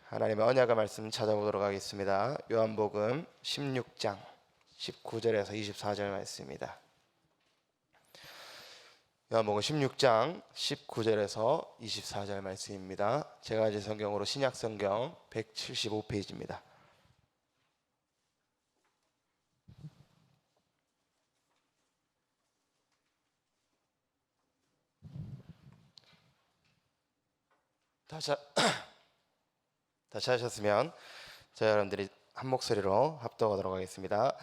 하나님의 언약의 말씀 찾아보도록 하겠습니다. 요한복음 16장 19절에서 24절 말씀입니다. 요한복음 16장 19절에서 24절 말씀입니다. 제가 가진 성경으로 신약성경 175페이지입니다. 다시 하셨으면 저희 여러분들이 한 목소리로 합독하도록 하겠습니다.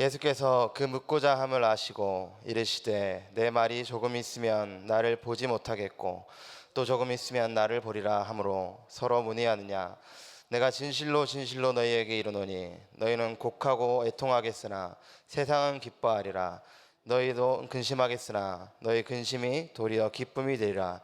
예수께서 그 묻고자 함을 아시고 이르시되 내 말이 조금 있으면 나를 보지 못하겠고 또 조금 있으면 나를 보리라 하므로 서로 문의하느냐. 내가 진실로 진실로 너희에게 이르노니 너희는 곡하고 애통하겠으나 세상은 기뻐하리라. 너희도 근심하겠으나 너희 근심이 도리어 기쁨이 되리라.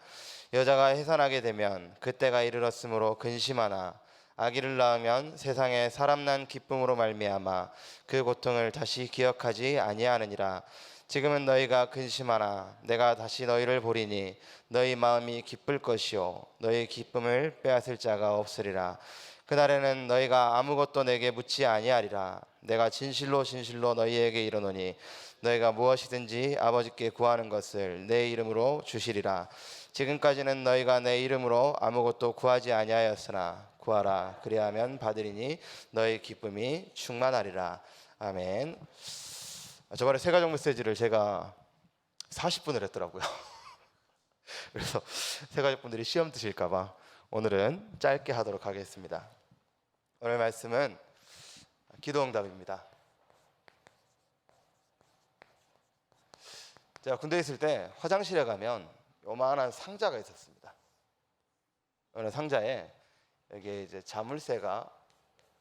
여자가 해산하게 되면 그때가 이르렀으므로 근심하나 아기를 낳으면 세상에 사람 난 기쁨으로 말미암아 그 고통을 다시 기억하지 아니하느니라. 지금은 너희가 근심하나 내가 다시 너희를 보리니 너희 마음이 기쁠 것이요 너희 기쁨을 빼앗을 자가 없으리라. 그날에는 너희가 아무것도 내게 묻지 아니하리라. 내가 진실로 진실로 너희에게 이르노니 너희가 무엇이든지 아버지께 구하는 것을 내 이름으로 주시리라. 지금까지는 너희가 내 이름으로 아무것도 구하지 아니하였으나 구하라 그리하면 받으리니 너희 기쁨이 충만하리라. 아멘. 저번에 세가족 메시지를 제가 40분을 했더라고요. 그래서 세가족분들이 시험 드실까봐 오늘은 짧게 하도록 하겠습니다. 오늘 말씀은 기도응답입니다. 제가 군대에 있을 때 화장실에 가면 요만한 상자가 있었습니다. 어느 상자에 여기에 이제 자물쇠가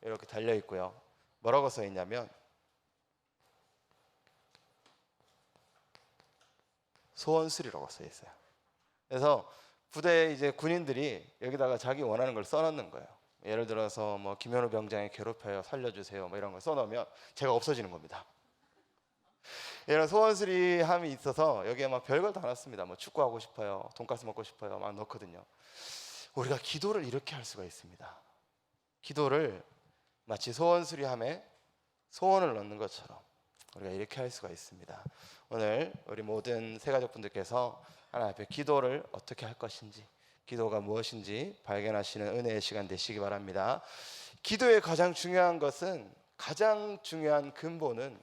이렇게 달려 있고요. 뭐라고 써 있냐면 소원술이라고 써 있어요. 그래서 부대 이제 군인들이 여기다가 자기 원하는 걸 써놓는 거예요. 예를 들어서 뭐 김현우 병장이 괴롭혀요, 살려주세요, 뭐 이런 걸 써놓으면 제가 없어지는 겁니다. 이런 소원수리함이 있어서 여기에 막 별걸 다 넣습니다. 뭐 축구하고 싶어요, 돈가스 먹고 싶어요, 막 넣거든요. 우리가 기도를 이렇게 할 수가 있습니다. 기도를 마치 소원수리함에 소원을 넣는 것처럼 우리가 이렇게 할 수가 있습니다. 오늘 우리 모든 세가족분들께서 하나님 앞에 기도를 어떻게 할 것인지, 기도가 무엇인지 발견하시는 은혜의 시간 되시기 바랍니다. 기도의 가장 중요한 것은, 가장 중요한 근본은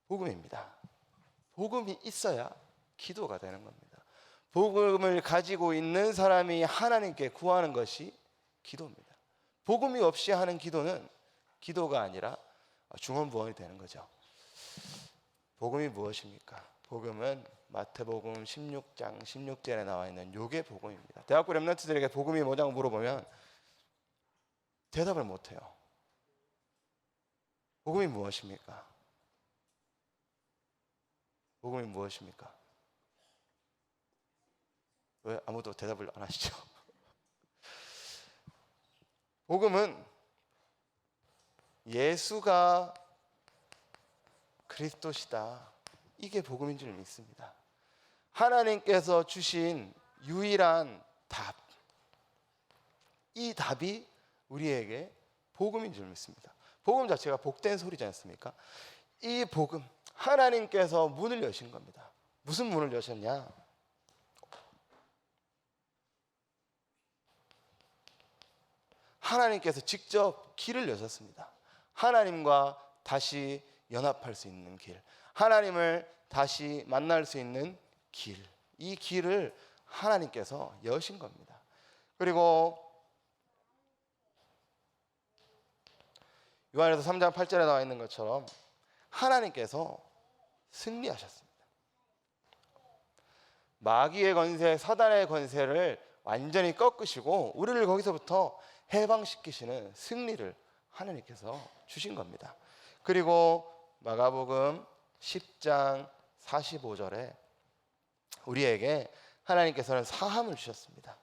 복음입니다. 복음이 있어야 기도가 되는 겁니다. 복음을 가지고 있는 사람이 하나님께 구하는 것이 기도입니다. 복음이 없이 하는 기도는 기도가 아니라 중언부언이 되는 거죠. 복음이 무엇입니까? 복음은 마태복음 16장 16절에 나와 있는 요게 복음입니다. 대학교 렘넌트들에게 복음이 뭐냐고 물어보면 대답을 못해요. 복음이 무엇입니까? 복음이 무엇입니까? 왜 아무도 대답을 안 하시죠? 복음은 예수가 그리스도시다, 이게 복음인 줄 믿습니다. 하나님께서 주신 유일한 답, 이 답이 우리에게 복음인 줄 믿습니다. 복음 자체가 복된 소리지 않습니까? 이 복음, 하나님께서 문을 여신 겁니다. 무슨 문을 여셨냐? 하나님께서 직접 길을 여셨습니다. 하나님과 다시 연합할 수 있는 길, 하나님을 다시 만날 수 있는 길, 이 길을 하나님께서 여신 겁니다. 그리고 요한에서 3장 8절에 나와 있는 것처럼 하나님께서 승리하셨습니다. 마귀의 권세, 사단의 권세를 완전히 꺾으시고 우리를 거기서부터 해방시키시는 승리를 하나님께서 주신 겁니다. 그리고 마가복음 10장 45절에 우리에게 하나님께서는 사함을 주셨습니다.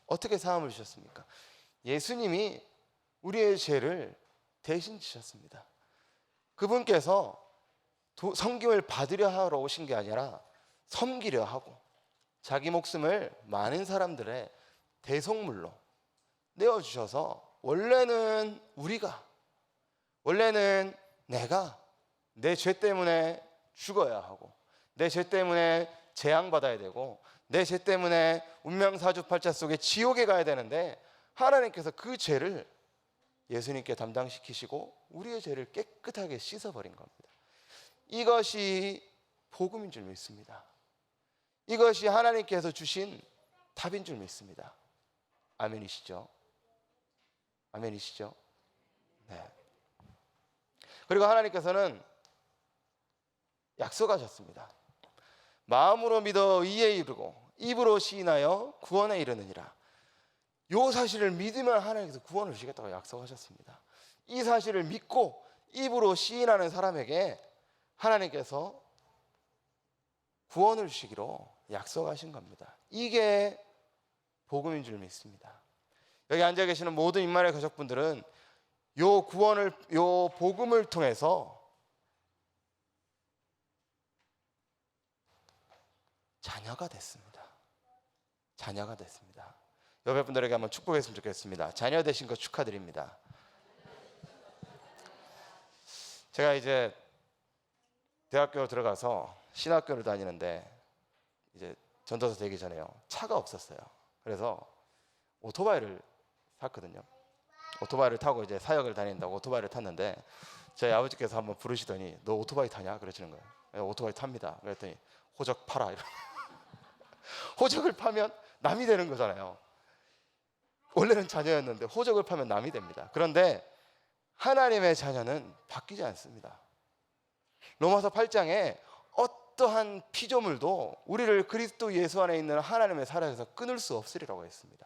어떻게 사함을 주셨습니까? 예수님이 우리의 죄를 대신 지셨습니다. 그분께서 섬김을 받으려 하러 오신 게 아니라 섬기려 하고 자기 목숨을 많은 사람들의 대속물로 내어주셔서 원래는 내가 내 죄 때문에 죽어야 하고, 내 죄 때문에 재앙받아야 되고, 내 죄 때문에 운명사주팔자 속에 지옥에 가야 되는데, 하나님께서 그 죄를 예수님께 담당시키시고 우리의 죄를 깨끗하게 씻어버린 겁니다. 이것이 복음인 줄 믿습니다. 이것이 하나님께서 주신 답인 줄 믿습니다. 아멘이시죠? 아멘이시죠? 네. 그리고 하나님께서는 약속하셨습니다. 마음으로 믿어 의에 이르고 입으로 시인하여 구원에 이르느니라. 이 사실을 믿으면 하나님께서 구원을 주시겠다고 약속하셨습니다. 이 사실을 믿고 입으로 시인하는 사람에게 하나님께서 구원을 주시기로 약속하신 겁니다. 이게 복음인 줄 믿습니다. 여기 앉아 계시는 모든 임마누엘 가족분들은 요 복음을 통해서 자녀가 됐습니다. 자녀가 됐습니다. 옆에 분들에게 한번 축복했으면 좋겠습니다. 자녀 되신 거 축하드립니다. 제가 이제 대학교 들어가서 신학교를 다니는데, 이제 전도사 되기 전에요, 차가 없었어요. 그래서 오토바이를 샀거든요. 오토바이를 타고 이제 사역을 다닌다고 오토바이를 탔는데, 저희 아버지께서 한번 부르시더니 너 오토바이 타냐? 그러시는 거예요. 네, 오토바이 탑니다. 그랬더니 호적 팔아 이러. 호적을 파면 남이 되는 거잖아요. 원래는 자녀였는데 호적을 파면 남이 됩니다. 그런데 하나님의 자녀는 바뀌지 않습니다. 로마서 8장에 어떠한 피조물도 우리를 그리스도 예수 안에 있는 하나님의 사랑에서 끊을 수 없으리라고 했습니다.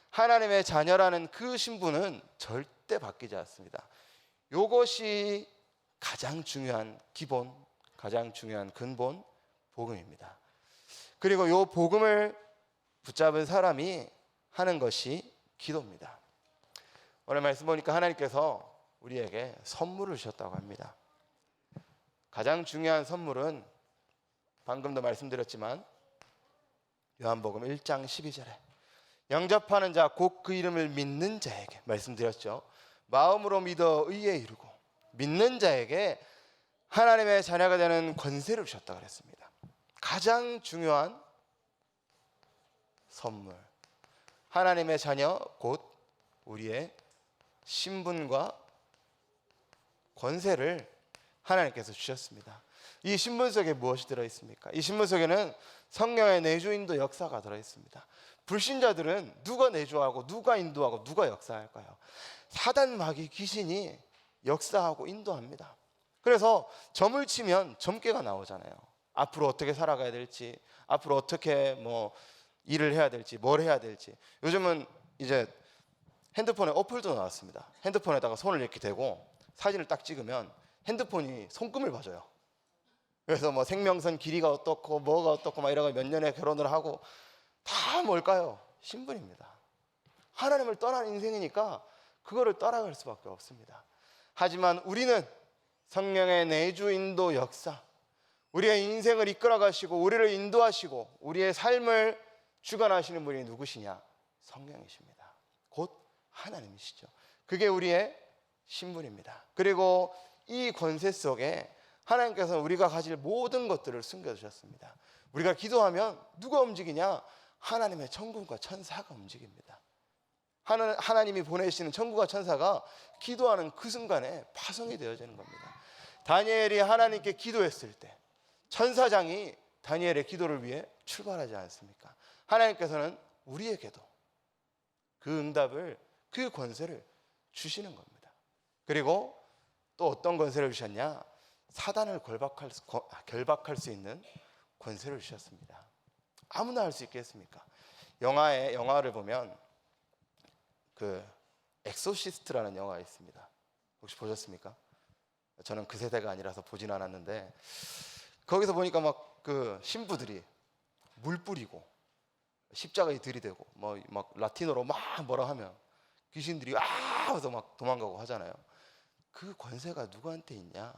하나님의 자녀라는 그 신분은 절대 바뀌지 않습니다. 이것이 가장 중요한 기본, 가장 중요한 근본 복음입니다. 그리고 이 복음을 붙잡은 사람이 하는 것이 기도입니다. 오늘 말씀 보니까 하나님께서 우리에게 선물을 주셨다고 합니다. 가장 중요한 선물은 방금도 말씀드렸지만 요한복음 1장 12절에 영접하는 자 곧 그 이름을 믿는 자에게, 말씀드렸죠. 마음으로 믿어 의에 이르고 믿는 자에게 하나님의 자녀가 되는 권세를 주셨다고 그랬습니다. 가장 중요한 선물, 하나님의 자녀 곧 우리의 신분과 권세를 하나님께서 주셨습니다. 이 신분 속에 무엇이 들어있습니까? 이 신분 속에는 성령의 내주인도 역사가 들어있습니다. 불신자들은 누가 내주하고 누가 인도하고 누가 역사할까요? 사단 마귀 귀신이 역사하고 인도합니다. 그래서 점을 치면 점괘가 나오잖아요. 앞으로 어떻게 살아가야 될지, 앞으로 어떻게 일을 해야 될지, 뭘 해야 될지. 요즘은 이제 핸드폰에 어플도 나왔습니다. 핸드폰에다가 손을 이렇게 대고 사진을 딱 찍으면 핸드폰이 손금을 봐줘요. 그래서 생명선 길이가 어떻고 뭐가 어떻고 막 이러고 몇 년에 결혼을 하고, 다 뭘까요? 신분입니다. 하나님을 떠난 인생이니까 그거를 따라갈 수밖에 없습니다. 하지만 우리는 성령의 내주 인도 역사, 우리의 인생을 이끌어 가시고 우리를 인도하시고 우리의 삶을 주관하시는 분이 누구시냐? 성령이십니다. 곧 하나님이시죠. 그게 우리의 신분입니다. 그리고 이 권세 속에 하나님께서 우리가 가질 모든 것들을 숨겨두셨습니다. 우리가 기도하면 누가 움직이냐? 하나님의 천군과 천사가 움직입니다. 하나님이 보내시는 천군과 천사가 기도하는 그 순간에 파송이 되어지는 겁니다. 다니엘이 하나님께 기도했을 때 천사장이 다니엘의 기도를 위해 출발하지 않습니까? 하나님께서는 우리에게도 그 응답을, 그 권세를 주시는 겁니다. 그리고 또 어떤 권세를 주셨냐? 사단을 결박할 수 있는 권세를 주셨습니다. 아무나 할 수 있겠습니까? 영화를 보면 그 엑소시스트라는 영화가 있습니다. 혹시 보셨습니까? 저는 그 세대가 아니라서 보진 않았는데, 거기서 보니까 막 그 신부들이 물 뿌리고 십자가에 들이대고 막 라틴어로 막 뭐라 하면 귀신들이 하면서 막 도망가고 하잖아요. 그 권세가 누구한테 있냐?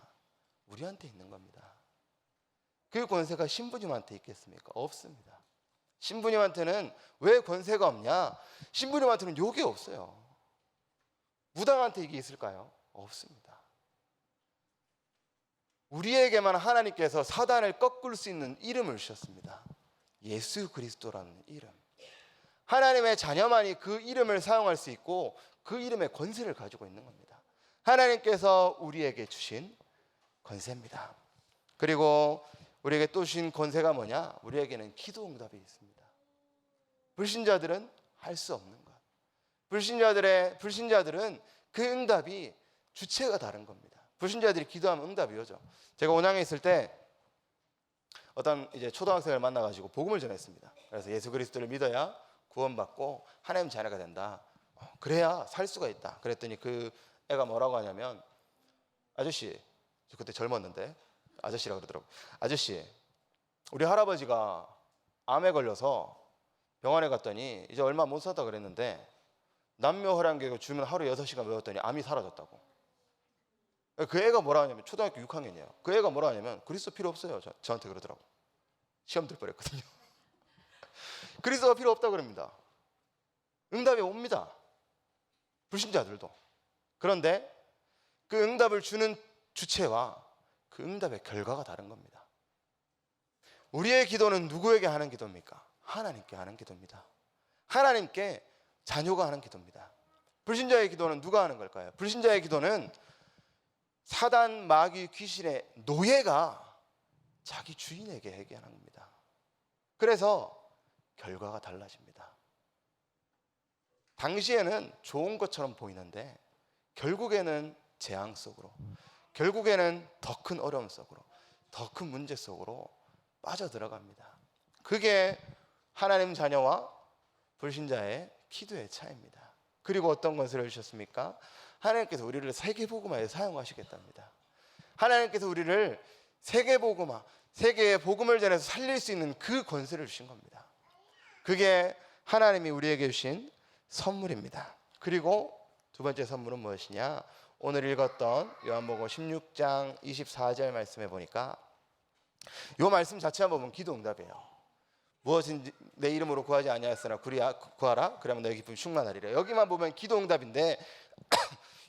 우리한테 있는 겁니다. 그 권세가 신부님한테 있겠습니까? 없습니다. 신부님한테는 왜 권세가 없냐? 신부님한테는 요게 없어요. 무당한테 이게 있을까요? 없습니다. 우리에게만 하나님께서 사단을 꺾을 수 있는 이름을 주셨습니다. 예수 그리스도라는 이름. 하나님의 자녀만이 그 이름을 사용할 수 있고 그 이름의 권세를 가지고 있는 겁니다. 하나님께서 우리에게 주신 권세입니다. 그리고 우리에게 또 주신 권세가 뭐냐? 우리에게는 기도 응답이 있습니다. 불신자들은 할 수 없는 것. 불신자들은 그 응답이 주체가 다른 겁니다. 불신자들이 기도하면 응답이 오죠. 제가 온양에 있을 때 어떤 이제 초등학생을 만나가지고 복음을 전했습니다. 그래서 예수 그리스도를 믿어야 구원받고 하나님 자녀가 된다. 그래야 살 수가 있다. 그랬더니 그 애가 뭐라고 하냐면, 아저씨, 저 그때 젊었는데 아저씨라고 그러더라고요. 아저씨, 우리 할아버지가 암에 걸려서 병원에 갔더니 이제 얼마 못 산다 그랬는데 남묘혈안계 주면 하루 6시간 외웠더니 암이 사라졌다고. 그 애가 뭐라 하냐면, 초등학교 6학년이에요. 그 애가 뭐라 하냐면 그리스도 필요 없어요. 저한테 그러더라고. 시험 들 뻔했거든요. 그리스도가 필요 없다 그럽니다. 응답이 옵니다. 불신자들도. 그런데 그 응답을 주는 주체와 그 응답의 결과가 다른 겁니다. 우리의 기도는 누구에게 하는 기도입니까? 하나님께 하는 기도입니다. 하나님께 자녀가 하는 기도입니다. 불신자의 기도는 누가 하는 걸까요? 불신자의 기도는 사단, 마귀, 귀신의 노예가 자기 주인에게 회개하는 겁니다. 그래서 결과가 달라집니다. 당시에는 좋은 것처럼 보이는데 결국에는 재앙 속으로, 결국에는 더 큰 어려움 속으로, 더 큰 문제 속으로 빠져들어갑니다. 그게 하나님 자녀와 불신자의 기도의 차이입니다. 그리고 어떤 권세를 주셨습니까? 하나님께서 우리를 세계복음화에 사용하시겠답니다. 하나님께서 우리를 세계복음화, 세계의 복음을 전해서 살릴 수 있는 그 권세를 주신 겁니다. 그게 하나님이 우리에게 주신 선물입니다. 그리고 두 번째 선물은 무엇이냐? 오늘 읽었던 요한복음 16장 24절 말씀에 보니까 이 말씀 자체만 보면 기도 응답이에요. 무엇인지 내 이름으로 구하지 아니하였으나 구하라 그러면 너의 기쁨이 충만하리라. 여기만 보면 기도 응답인데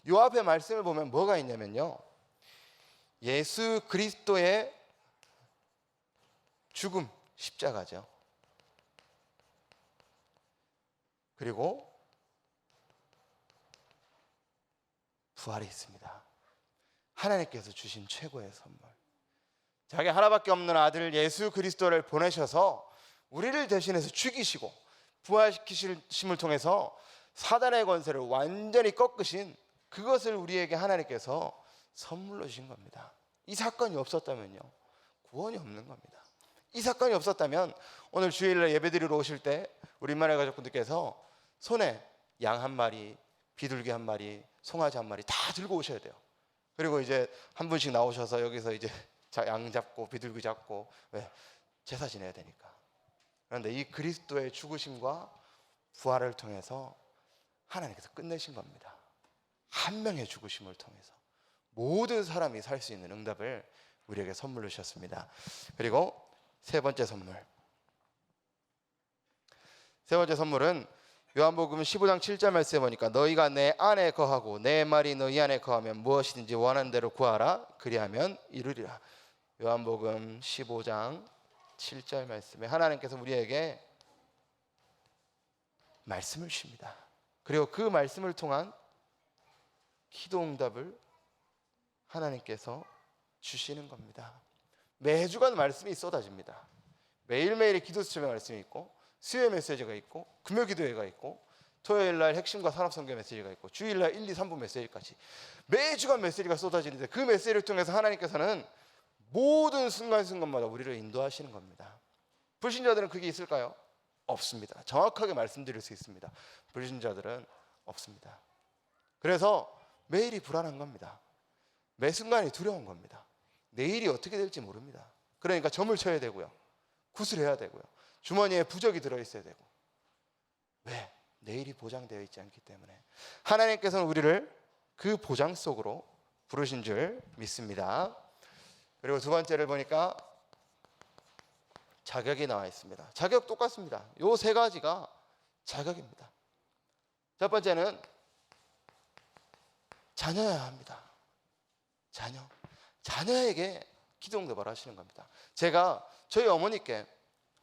이 앞에 말씀을 보면 뭐가 있냐면요, 예수 그리스도의 죽음, 십자가죠. 그리고 부활이 있습니다. 하나님께서 주신 최고의 선물, 자기 하나밖에 없는 아들 예수 그리스도를 보내셔서 우리를 대신해서 죽이시고 부활시키심을 통해서 사단의 권세를 완전히 꺾으신 그것을 우리에게 하나님께서 선물로 주신 겁니다. 이 사건이 없었다면요, 구원이 없는 겁니다. 이 사건이 없었다면 오늘 주일날 예배드리러 오실 때 우리 만의 가족분들께서 손에 양 한 마리, 비둘기 한 마리, 송아지 한 마리 다 들고 오셔야 돼요. 그리고 이제 한 분씩 나오셔서 여기서 이제 양 잡고 비둘기 잡고, 왜? 제사 지내야 되니까. 그런데 이 그리스도의 죽으심과 부활을 통해서 하나님께서 끝내신 겁니다. 한 명의 죽으심을 통해서 모든 사람이 살 수 있는 응답을 우리에게 선물로 주셨습니다. 그리고 세 번째 선물은 요한복음 15장 7절 말씀에 보니까 너희가 내 안에 거하고 내 말이 너희 안에 거하면 무엇이든지 원하는 대로 구하라 그리하면 이루리라. 요한복음 15장 7절 말씀에 하나님께서 우리에게 말씀을 주십니다. 그리고 그 말씀을 통한 기도 응답을 하나님께서 주시는 겁니다. 매주간 말씀이 쏟아집니다. 매일매일의 기도 수첩의 말씀이 있고, 수요일 메시지가 있고, 금요 기도회가 있고, 토요일날 핵심과 산업선교 메시지가 있고, 주일날 1, 2, 3부 메시지까지 매주간 메시지가 쏟아지는데 그 메시지를 통해서 하나님께서는 모든 순간순간마다 우리를 인도하시는 겁니다. 불신자들은 그게 있을까요? 없습니다. 정확하게 말씀드릴 수 있습니다. 불신자들은 없습니다. 그래서 매일이 불안한 겁니다. 매 순간이 두려운 겁니다. 내일이 어떻게 될지 모릅니다. 그러니까 점을 쳐야 되고요, 구슬해야 되고요, 주머니에 부적이 들어있어야 되고. 왜? 내일이 보장되어 있지 않기 때문에. 하나님께서는 우리를 그 보장 속으로 부르신 줄 믿습니다. 그리고 두 번째를 보니까 자격이 나와 있습니다. 자격 똑같습니다. 요 세 가지가 자격입니다. 첫 번째는 자녀여야 합니다. 자녀에게 기도 응답을 하시는 겁니다. 제가 저희 어머니께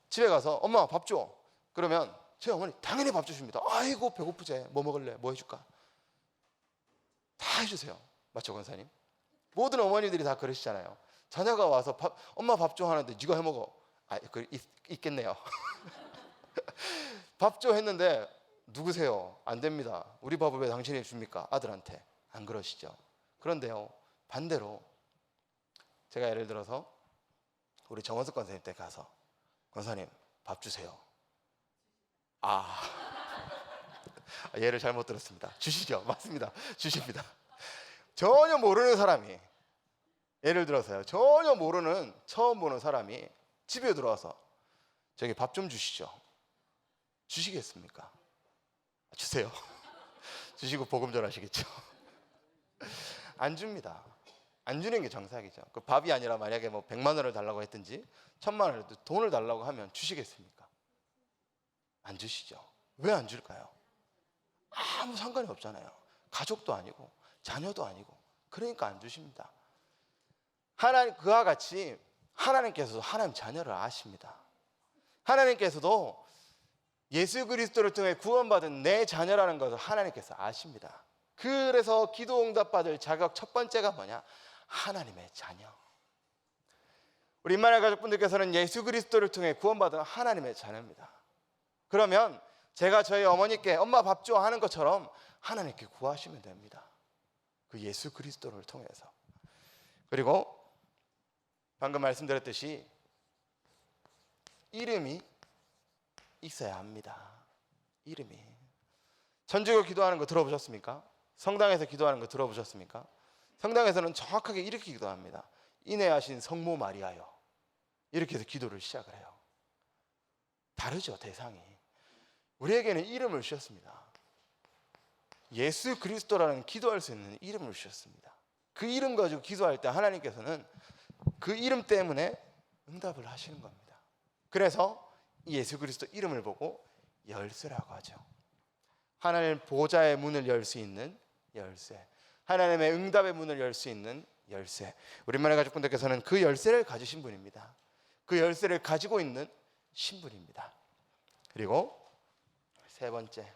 집에 가서 엄마 밥 줘. 그러면 저희 어머니 당연히 밥 주십니다. 아이고 배고프지? 뭐 먹을래? 뭐 해줄까? 다 해주세요. 맞죠, 권사님? 모든 어머니들이 다 그러시잖아요. 자녀가 와서 엄마 밥 줘 하는데 네가 해 먹어. 있겠네요. 밥 줘 했는데 누구세요? 안 됩니다. 우리 밥을 왜 당신이 줍니까? 아들한테. 안 그러시죠? 그런데요, 반대로 제가 예를 들어서 우리 정원석 권사님 때 가서 권사님 밥 주세요. 예를 잘못 들었습니다. 주시죠. 맞습니다. 주십니다. 전혀 모르는 사람이, 예를 들어서요, 전혀 모르는 처음 보는 사람이 집에 들어와서 저기 밥 좀 주시죠. 주시겠습니까? 주세요. 주시고 복음 전하시겠죠. 안 줍니다. 안 주는 게 정상이죠. 그 밥이 아니라 만약에 뭐 100만 원을 달라고 했든지 1000만 원을 돈을 달라고 하면 주시겠습니까? 안 주시죠. 왜 안 줄까요? 아무 상관이 없잖아요. 가족도 아니고 자녀도 아니고. 그러니까 안 주십니다. 하나님, 그와 같이 하나님께서도 하나님 자녀를 아십니다. 하나님께서도 예수 그리스도를 통해 구원받은 내 자녀라는 것을 하나님께서 아십니다. 그래서 기도 응답받을 자격 첫 번째가 뭐냐? 하나님의 자녀. 우리 임마누엘 가족분들께서는 예수 그리스도를 통해 구원받은 하나님의 자녀입니다. 그러면 제가 저희 어머니께 엄마 밥 줘 하는 것처럼 하나님께 구하시면 됩니다. 그 예수 그리스도를 통해서. 그리고 방금 말씀드렸듯이 이름이 있어야 합니다. 이름이. 천주교 기도하는 거 들어보셨습니까? 성당에서 기도하는 거 들어보셨습니까? 성당에서는 정확하게 이렇게 기도합니다. 인애하신 성모 마리아여. 이렇게 해서 기도를 시작을 해요. 다르죠, 대상이. 우리에게는 이름을 주셨습니다. 예수 그리스도라는 기도할 수 있는 이름을 주셨습니다. 그 이름 가지고 기도할 때 하나님께서는 그 이름 때문에 응답을 하시는 겁니다. 그래서 예수 그리스도 이름을 보고 열쇠라고 하죠. 하나님 보좌의 문을 열 수 있는 열쇠, 하나님의 응답의 문을 열 수 있는 열쇠. 우리 임마누엘 가족분들께서는 그 열쇠를 가지신 분입니다. 그 열쇠를 가지고 있는 신분입니다. 그리고 세 번째,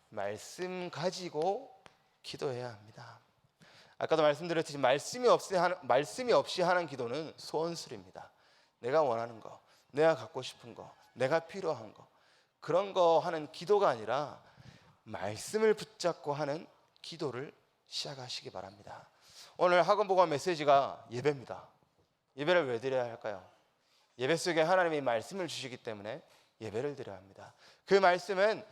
말씀 가지고 기도해야 합니다. 아까도 말씀드렸듯이 말씀이 없이 하는 기도는 소원술입니다. 내가 원하는 거, 내가 갖고 싶은 거, 내가 필요한 거, 그런 거 하는 기도가 아니라 말씀을 붙잡고 하는 기도를 시작하시기 바랍니다. 오늘 학원복음 메시지가 예배입니다. 예배를 왜 드려야 할까요? 예배 속에 하나님이 말씀을 주시기 때문에 예배를 드려야 합니다. 그 말씀은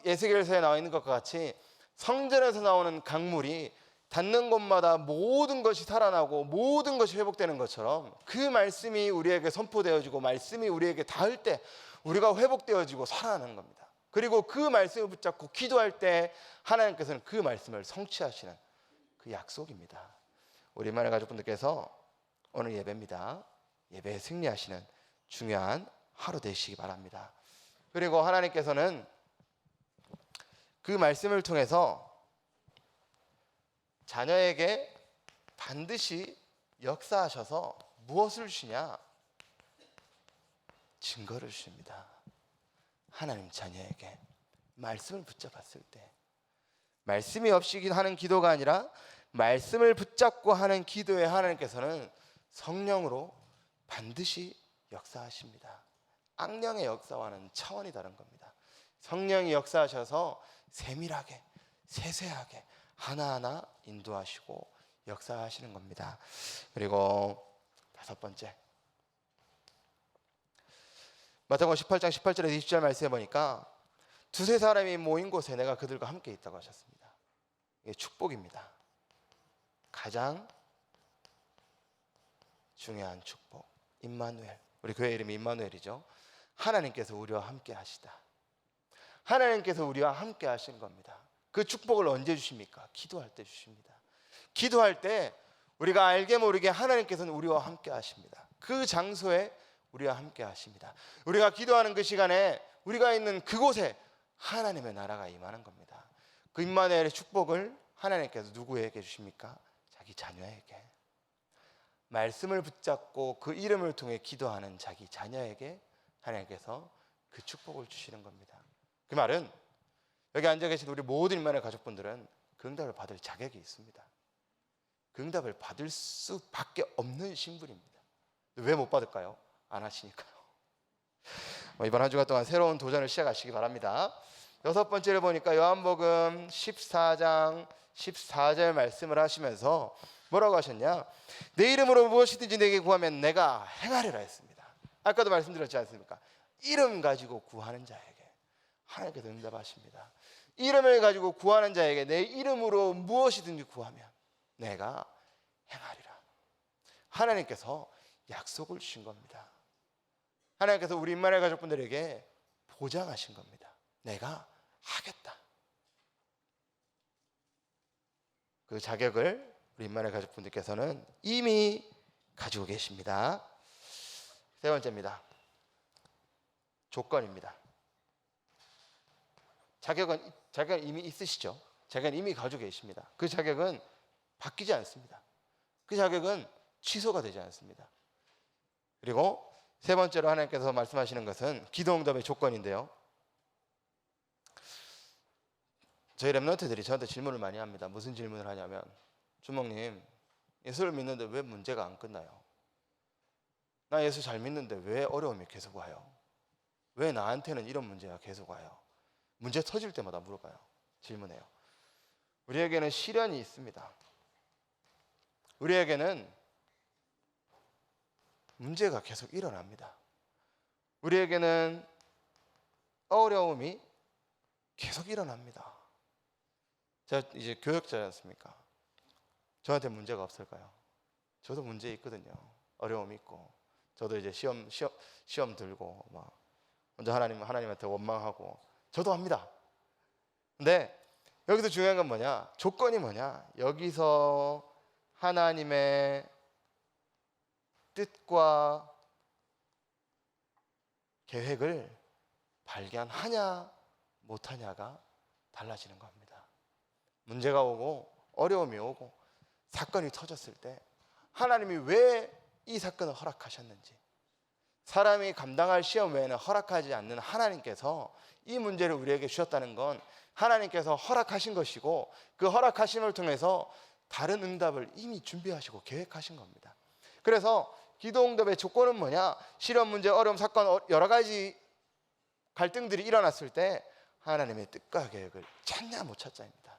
에스겔서에 나와 있는 것과 같이 성전에서 나오는 강물이 닿는 곳마다 모든 것이 살아나고 모든 것이 회복되는 것처럼 그 말씀이 우리에게 선포되어지고 말씀이 우리에게 닿을 때 우리가 회복되어지고 살아나는 겁니다. 그리고 그 말씀을 붙잡고 기도할 때 하나님께서는 그 말씀을 성취하시는 그 약속입니다. 우리 임마누엘 가족분들께서 오늘 예배입니다. 예배에 승리하시는 중요한 하루 되시기 바랍니다. 그리고 하나님께서는 그 말씀을 통해서 자녀에게 반드시 역사하셔서 무엇을 주시냐? 증거를 주십니다. 하나님 자녀에게 말씀을 붙잡았을 때, 말씀이 없이 하는 기도가 아니라 말씀을 붙잡고 하는 기도에 하나님께서는 성령으로 반드시 역사하십니다. 악령의 역사와는 차원이 다른 겁니다. 성령이 역사하셔서 세밀하게, 세세하게 하나하나 인도하시고 역사하시는 겁니다. 그리고 다섯 번째, 마태복음 18장 18절에서 20절 말씀해 보니까 두세 사람이 모인 곳에 내가 그들과 함께 있다고 하셨습니다. 이게 축복입니다. 가장 중요한 축복, 임마누엘. 우리 교회 이름이 임마누엘이죠. 하나님께서 우리와 함께 하시다. 하나님께서 우리와 함께 하신 겁니다. 그 축복을 언제 주십니까? 기도할 때 주십니다. 기도할 때 우리가 알게 모르게 하나님께서는 우리와 함께 하십니다. 그 장소에 우리와 함께 하십니다. 우리가 기도하는 그 시간에 우리가 있는 그곳에 하나님의 나라가 임하는 겁니다. 그 임마누엘의 축복을 하나님께서 누구에게 주십니까? 자기 자녀에게. 말씀을 붙잡고 그 이름을 통해 기도하는 자기 자녀에게 하나님께서 그 축복을 주시는 겁니다. 그 말은 여기 앉아 계신 우리 모든 임마누엘 가족분들은 그 응답을 받을 자격이 있습니다. 그 응답을 받을 수밖에 없는 신분입니다. 왜 못 받을까요? 안 하시니까요. 이번 한 주간 동안 새로운 도전을 시작하시기 바랍니다. 6번째를 보니까 요한복음 14장 14절 말씀을 하시면서 뭐라고 하셨냐? 내 이름으로 무엇이든지 내게 구하면 내가 행하리라 했습니다. 아까도 말씀드렸지 않습니까? 이름 가지고 구하는 자에게 하나님께서 응답하십니다. 이름을 가지고 구하는 자에게 내 이름으로 무엇이든지 구하면 내가 행하리라. 하나님께서 약속을 주신 겁니다. 하나님께서 우리 임마누엘 가족분들에게 보장하신 겁니다. 내가 하겠다. 그 자격을 우리 임마누엘 가족분들께서는 이미 가지고 계십니다. 세 번째입니다. 조건입니다. 자격은 이미 있으시죠. 자격은 이미 가지고 계십니다. 그 자격은 바뀌지 않습니다. 그 자격은 취소가 되지 않습니다. 그리고 세 번째로 하나님께서 말씀하시는 것은 기도응답의 조건인데요. 저희 랩런트들이 저한테 질문을 많이 합니다. 무슨 질문을 하냐면, 주목님, 예수를 믿는데 왜 문제가 안 끝나요? 나 예수 잘 믿는데 왜 어려움이 계속 와요? 왜 나한테는 이런 문제가 계속 와요? 문제 터질 때마다 물어봐요. 질문해요. 우리에게는 시련이 있습니다. 우리에게는 문제가 계속 일어납니다. 우리에게는 어려움이 계속 일어납니다. 제가 이제 교역자지 않습니까? 저한테 문제가 없을까요? 저도 문제 있거든요. 어려움이 있고, 저도 이제 시험 들고 막 먼저 하나님한테 원망하고 저도 합니다. 근데 여기서 중요한 건 뭐냐? 조건이 뭐냐? 여기서 하나님의 뜻과 계획을 발견하냐 못하냐가 달라지는 겁니다. 문제가 오고 어려움이 오고 사건이 터졌을 때 하나님이 왜 이 사건을 허락하셨는지, 사람이 감당할 시험 외에는 허락하지 않는 하나님께서 이 문제를 우리에게 주셨다는 건 하나님께서 허락하신 것이고, 그 허락하심을 통해서 다른 응답을 이미 준비하시고 계획하신 겁니다. 그래서 기도응답의 조건은 뭐냐? 시련, 문제, 어려움, 사건, 여러 가지 갈등들이 일어났을 때 하나님의 뜻과 계획을 찾냐 못 찾자입니다.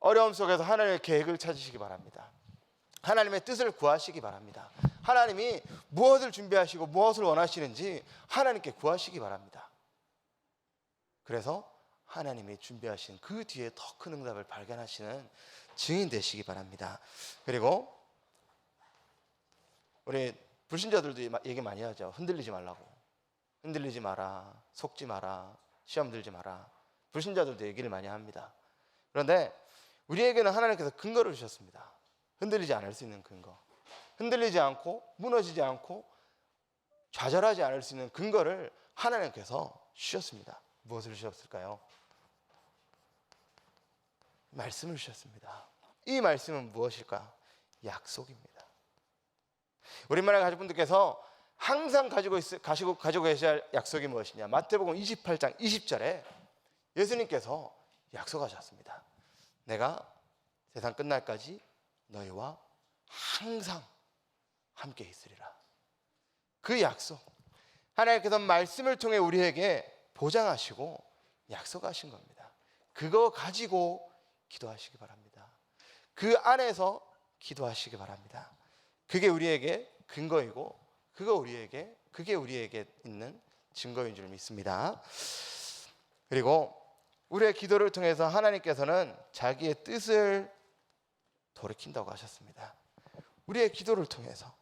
어려움 속에서 하나님의 계획을 찾으시기 바랍니다. 하나님의 뜻을 구하시기 바랍니다. 하나님이 무엇을 준비하시고 무엇을 원하시는지 하나님께 구하시기 바랍니다. 그래서 하나님이 준비하신 그 뒤에 더 큰 응답을 발견하시는 증인 되시기 바랍니다. 그리고 우리 불신자들도 얘기 많이 하죠. 흔들리지 말라고. 흔들리지 마라. 속지 마라. 시험 들지 마라. 불신자들도 얘기를 많이 합니다. 그런데 우리에게는 하나님께서 근거를 주셨습니다. 흔들리지 않을 수 있는 근거. 흔들리지 않고 무너지지 않고 좌절하지 않을 수 있는 근거를 하나님께서 주셨습니다. 무엇을 주셨을까요? 말씀을 주셨습니다. 이 말씀은 무엇일까? 약속입니다. 우리 임마누엘 가족분들께서 항상 가지고 계셔야 할 약속이 무엇이냐? 마태복음 28장 20절에 예수님께서 약속하셨습니다. 내가 세상 끝날까지 너희와 항상 함께 있으리라. 그 약속, 하나님께서 말씀을 통해 우리에게 보장하시고 약속하신 겁니다. 그거 가지고 기도하시기 바랍니다. 그 안에서 기도하시기 바랍니다. 그게 우리에게 근거이고 그게 우리에게 있는 증거인 줄 믿습니다. 그리고 우리의 기도를 통해서 하나님께서는 자기의 뜻을 돌이킨다고 하셨습니다. 우리의 기도를 통해서.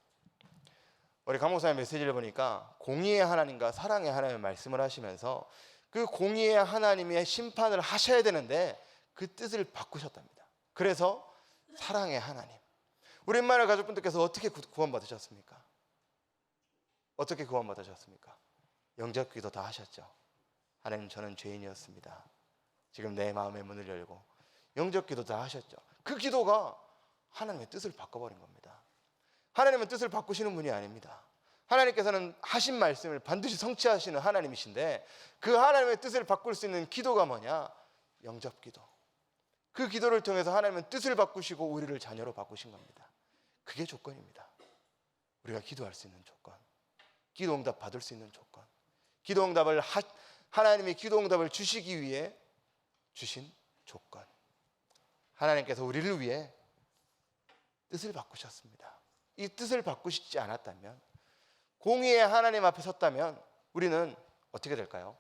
우리 강 목사님 메시지를 보니까 공의의 하나님과 사랑의 하나님을 말씀을 하시면서 그 공의의 하나님의 심판을 하셔야 되는데 그 뜻을 바꾸셨답니다. 그래서 사랑의 하나님. 우리 임마누엘 가족분들께서 어떻게 구원받으셨습니까? 어떻게 구원받으셨습니까? 영접기도 다 하셨죠. 하나님, 저는 죄인이었습니다. 지금 내 마음의 문을 열고, 영접기도 다 하셨죠. 그 기도가 하나님의 뜻을 바꿔버린 겁니다. 하나님은 뜻을 바꾸시는 분이 아닙니다. 하나님께서는 하신 말씀을 반드시 성취하시는 하나님이신데, 그 하나님의 뜻을 바꿀 수 있는 기도가 뭐냐? 영접기도. 그 기도를 통해서 하나님은 뜻을 바꾸시고 우리를 자녀로 바꾸신 겁니다. 그게 조건입니다. 우리가 기도할 수 있는 조건, 기도응답 받을 수 있는 조건, 하나님이 기도응답을 주시기 위해 주신 조건. 하나님께서 우리를 위해 뜻을 바꾸셨습니다. 이 뜻을 바꾸시지 않았다면, 공의의 하나님 앞에 섰다면 우리는 어떻게 될까요?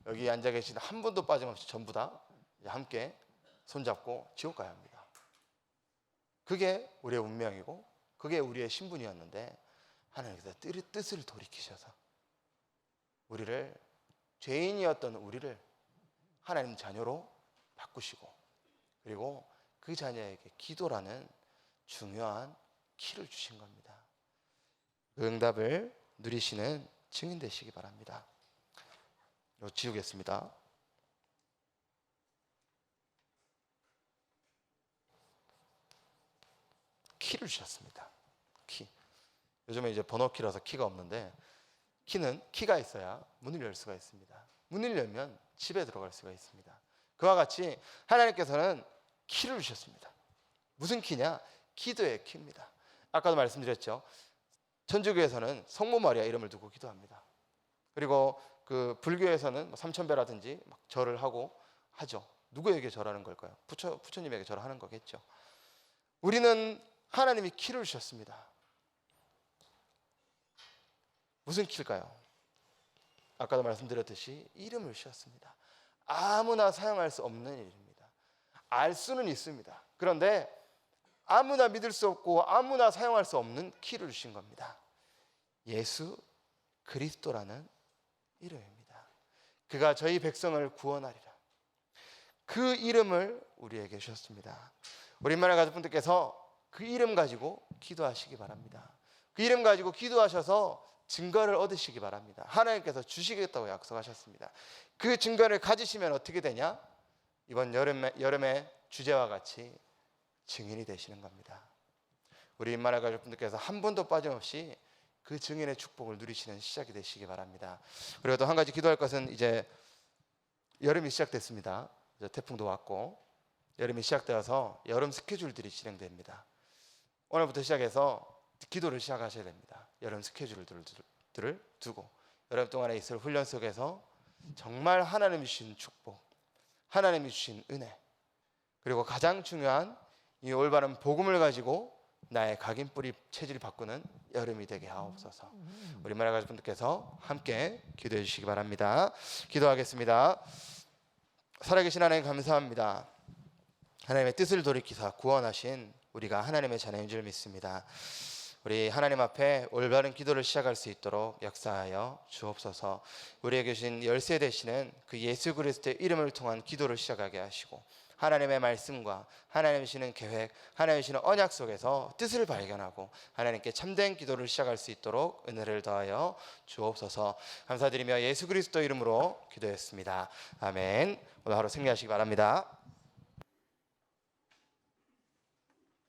여기 앉아 계신 한 분도 빠짐없이 전부 다 함께 손잡고 지옥 가야 합니다. 그게 우리의 운명이고 그게 우리의 신분이었는데, 하나님께서 뜻을 돌이키셔서 우리를, 죄인이었던 우리를 하나님 자녀로 바꾸시고, 그리고 그 자녀에게 기도라는 중요한 키를 주신 겁니다. 그 응답을 누리시는 증인 되시기 바랍니다. 이거 지우겠습니다. 키를 주셨습니다. 키. 요즘에 이제 번호키라서 키가 없는데, 키는 키가 있어야 문을 열 수가 있습니다. 문을 열면 집에 들어갈 수가 있습니다. 그와 같이 하나님께서는 키를 주셨습니다. 무슨 키냐? 기도의 키입니다. 아까도 말씀드렸죠. 천주교에서는 성모 마리아 이름을 두고 기도합니다. 그리고 그 불교에서는 삼천배라든지 막 절을 하고 하죠. 누구에게 절하는 걸까요? 부처님에게 절하는 거겠죠. 우리는 하나님이 키를 주셨습니다. 무슨 키일까요? 아까도 말씀드렸듯이 이름을 주셨습니다. 아무나 사용할 수 없는 이름입니다. 알 수는 있습니다. 그런데 아무나 믿을 수 없고 아무나 사용할 수 없는 키를 주신 겁니다. 예수 그리스도라는 이름입니다. 그가 저희 백성을 구원하리라. 그 이름을 우리에게 주셨습니다. 우리 인만의 가족분들께서 그 이름 가지고 기도하시기 바랍니다. 그 이름 가지고 기도하셔서 증거를 얻으시기 바랍니다. 하나님께서 주시겠다고 약속하셨습니다. 그 증거를 가지시면 어떻게 되냐? 이번 여름의 주제와 같이 증인이 되시는 겁니다. 우리 인만의 가족분들께서 한 번도 빠짐없이 그 증인의 축복을 누리시는 시작이 되시기 바랍니다. 그리고 또 한 가지 기도할 것은, 이제 여름이 시작됐습니다. 이제 태풍도 왔고 여름이 시작되어서 여름 스케줄들이 진행됩니다. 오늘부터 시작해서 기도를 시작하셔야 됩니다. 여름 스케줄들을 두고 여름 동안에 있을 훈련 속에서 정말 하나님이 주신 축복, 하나님이 주신 은혜, 그리고 가장 중요한 이 올바른 복음을 가지고 나의 각인뿌리 체질을 바꾸는 여름이 되게 하옵소서. 우리 만화 가족분들께서 함께 기도해 주시기 바랍니다. 기도하겠습니다. 살아계신 하나님 감사합니다. 하나님의 뜻을 돌이키사 구원하신 우리가 하나님의 자녀인 줄 믿습니다. 우리 하나님 앞에 올바른 기도를 시작할 수 있도록 역사하여 주옵소서. 우리에게 주신 열쇠 되시는 그 예수 그리스도의 이름을 통한 기도를 시작하게 하시고, 하나님의 말씀과 하나님 주시는 계획, 하나님 주시는 언약 속에서 뜻을 발견하고 하나님께 참된 기도를 시작할 수 있도록 은혜를 더하여 주옵소서. 감사드리며 예수 그리스도 이름으로 기도했습니다. 아멘. 오늘 하루 승리하시기 바랍니다.